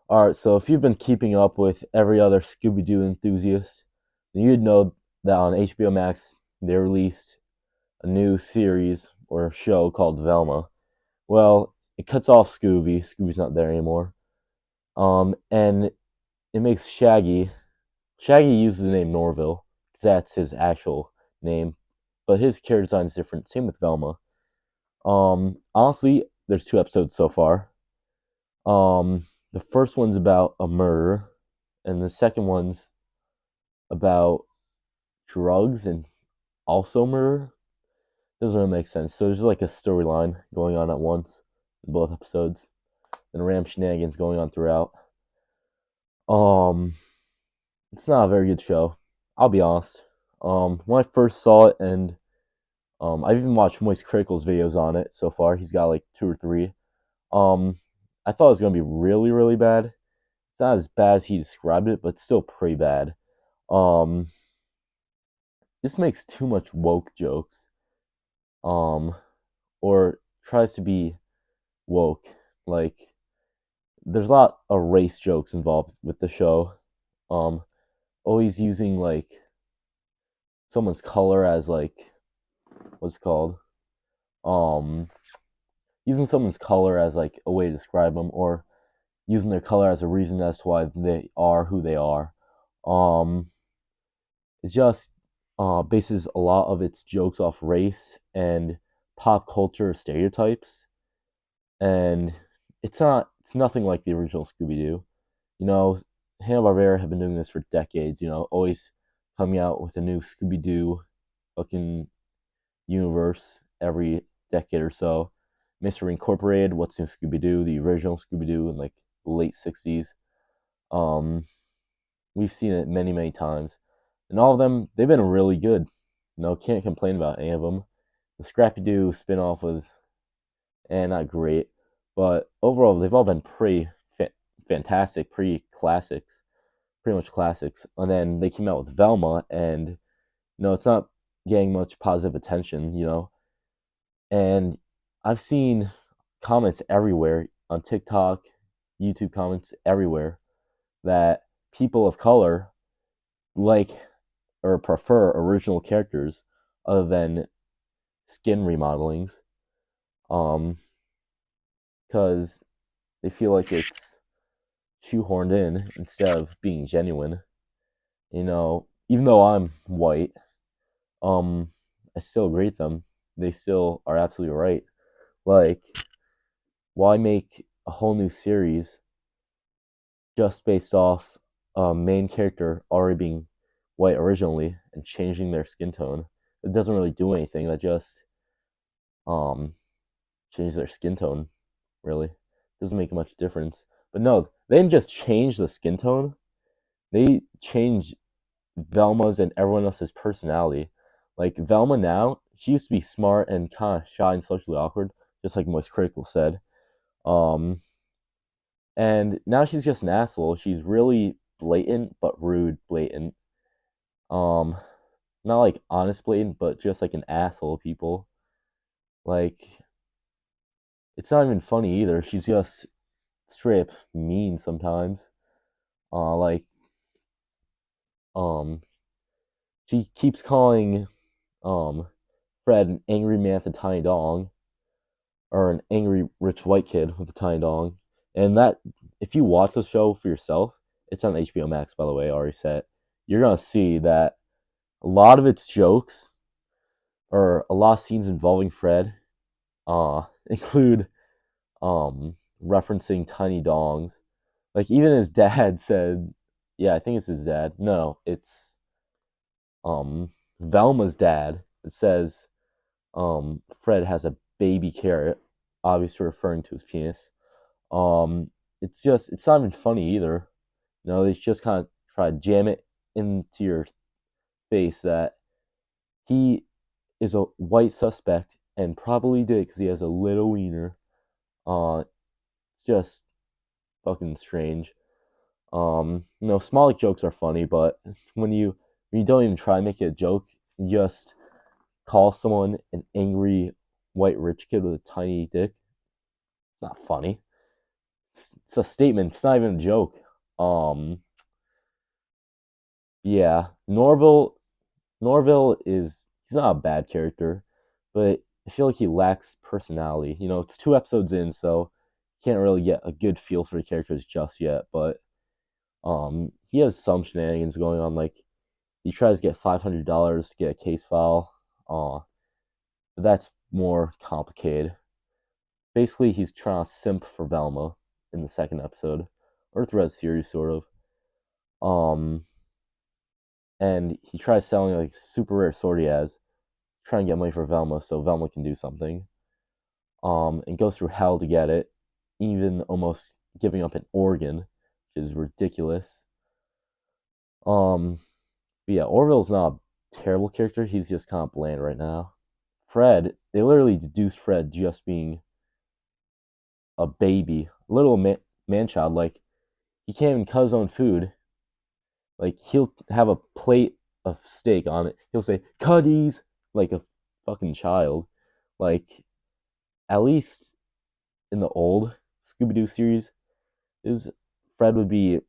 Alright, so if you've been keeping up with every other Scooby Doo enthusiast, then you'd know that on HBO Max they released a new series or show called Velma. Well, it cuts off Scooby. Scooby's not there anymore. And it makes Shaggy. Shaggy uses the name Norville because that's his actual name, but his character design is different. Same with Velma. Honestly, there's two episodes so far. The first one's about a murder, and the second one's about drugs and also murder. Doesn't really make sense. So there's like a storyline going on at once in both episodes, and ram shenanigans going on throughout. Um, it's not a very good show. I'll be honest. When I first saw it, and I've even watched Moist Critical's videos on it so far. He's got like two or three. Um, I thought it was gonna be really, really bad. It's not as bad as he described it, but still pretty bad. Um, this makes too much woke jokes. Um, or tries to be woke. Like there's a lot of race jokes involved with the show. Um, always using like someone's color as like what's it called? Um, using someone's color as like a way to describe them, or using their color as a reason as to why they are who they are. Um, it just bases a lot of its jokes off race and pop culture stereotypes, and it's nothing like the original Scooby Doo. You know, Hanna Barbera have been doing this for decades. You know, always coming out with a new Scooby Doo fucking universe every decade or so. Mystery Incorporated, What's New Scooby Doo, the original Scooby Doo in like the late '60s. Um, we've seen it many, many times, and all of them they've been really good. No, can't complain about any of them. The Scrappy Doo spinoff was not great, but overall they've all been pretty fantastic, pretty classics, pretty much classics. And then they came out with Velma, and it's not getting much positive attention, And I've seen comments everywhere on TikTok, YouTube comments everywhere that people of color like or prefer original characters other than skin remodelings, um, because they feel like it's shoehorned in instead of being genuine. Even though I'm white, um, I still agree with them. They still are absolutely right. Like, why make a whole new series just based off a main character already being white originally and changing their skin tone? It doesn't really do anything. That just um changes their skin tone. Really, doesn't make much difference. But no, they didn't just change the skin tone. They changed Velma's and everyone else's personality. Like Velma now, she used to be smart and kind of shy and socially awkward, just like Moist Critical said. Um, and now she's just an asshole. She's really blatant but rude blatant. Um, not like honest blatant, but just like an asshole. People like it's not even funny either. She's just straight up mean sometimes. Like um, she keeps calling um Fred an angry man with a tiny dong, or an angry rich white kid with a tiny dong. And that, if you watch the show for yourself, it's on HBO Max, by the way, I already said. You're gonna see that a lot of its jokes, or a lot of scenes involving Fred, include referencing tiny dongs. Like even his dad said, yeah, I think it's his dad. No, it's um Velma's dad. It says Fred has a baby carrot, obviously referring to his penis. Um, it's not even funny either. They just kind of try to jam it into your face that he is a white suspect and probably did because he has a little wiener. It's just fucking strange. Small jokes are funny, but when you don't even try to make it a joke, you just call someone an angry white rich kid with a tiny dick. It's not funny. It's a statement. It's not even a joke. Um, yeah, Norville is he's not a bad character, but I feel like he lacks personality. It's 2 episodes in, so can't really get a good feel for the characters just yet. But he has some shenanigans going on. Like he tries to get $500 to get a case file. But that's more complicated. Basically, he's trying to simp for Velma in the second episode, or throughout the series, sort of. Um, and he tries selling like super rare sword he has, trying to get money for Velma so Velma can do something. And goes through hell to get it, even almost giving up an organ, which is ridiculous. Um, but yeah, Orville's not a terrible character. He's just kind of bland right now. Fred, they literally deduced Fred just being a baby, a little man child. Like he can't even cut his own food. Like he'll have a plate of steak on it. He'll say "Cuddies" like a fucking child. Like at least in the old Scooby Doo series, is Fred would be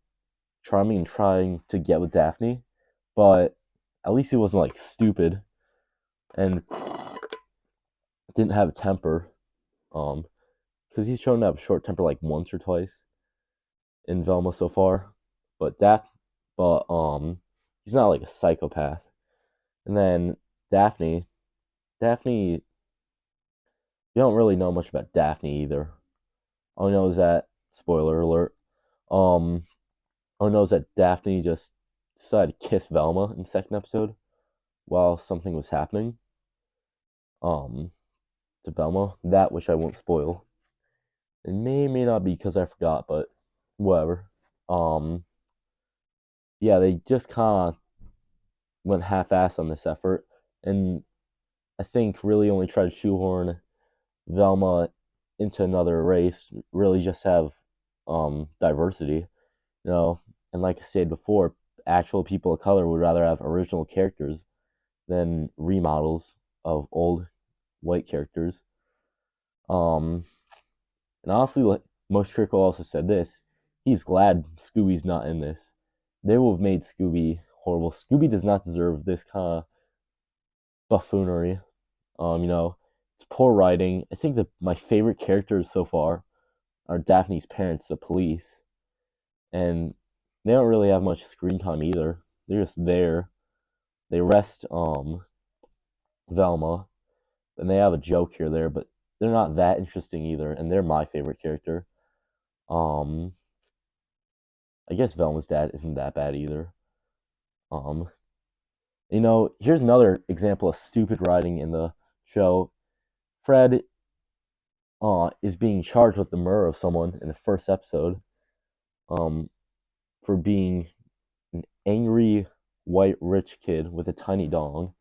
charming and trying to get with Daphne, but at least he wasn't like stupid and didn't have a temper. Um, because he's shown to have a short temper like once or twice in Velma so far, but he's not like a psychopath. And then Daphne, Daphne, you don't really know much about Daphne either. All I know is that spoiler alert. Um, all I know is that Daphne just decided to kiss Velma in the second episode while something was happening. Um, to Velma, that which I won't spoil. It may not be because I forgot, but whatever. Um, yeah, they just kind of went half-ass on this effort, and I think really only tried to shoehorn Velma into another race. Really, just have diversity, you know. And like I said before, actual people of color would rather have original characters than remodels of old white characters. Um, and honestly, like most critical also said this, he's glad Scooby's not in this. They will have made Scooby horrible. Scooby does not deserve this kind of buffoonery. It's poor writing. I think that my favorite characters so far are Daphne's parents, the police, and they don't really have much screen time either. They're just there. They arrest Velma, and they have a joke here or there, but they're not that interesting either, and they're my favorite character. Um, I guess Velma's dad isn't that bad either. Um, here's another example of stupid writing in the show. Fred is being charged with the murder of someone in the first episode, um, for being an angry white rich kid with a tiny dong,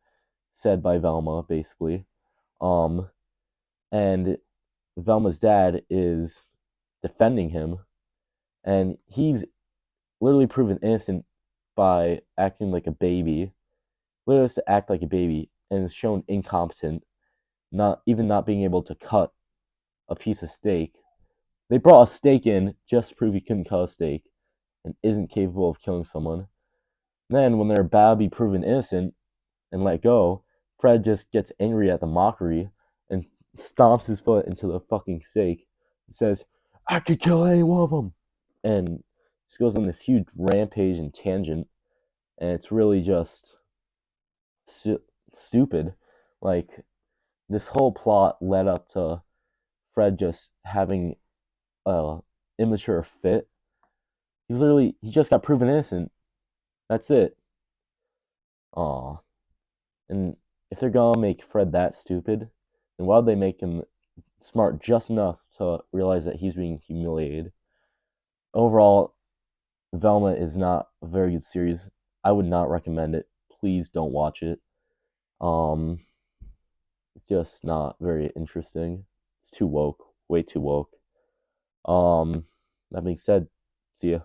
said by Velma, basically. Um, and Velma's dad is defending him, and he's literally proven innocent by acting like a baby, literally has to act like a baby, and is shown incompetent, not being able to cut a piece of steak. They brought a steak in just to prove he couldn't cut a steak and isn't capable of killing someone. Then, when they're about to be proven innocent and let go, Fred just gets angry at the mockery and stomps his foot into the fucking steak. He says, "I could kill any one of them," and just goes on this huge rampage and tangent, and it's really just stupid. Like this whole plot led up to Fred just having a immature fit. He just got proven innocent. That's it. Aw. And if they're gonna make Fred that stupid, then why would they make him smart just enough to realize that he's being humiliated? Overall, Velma is not a very good series. I would not recommend it. Please don't watch it. Um, it's just not very interesting. It's too woke, way too woke. Um, that being said, see ya.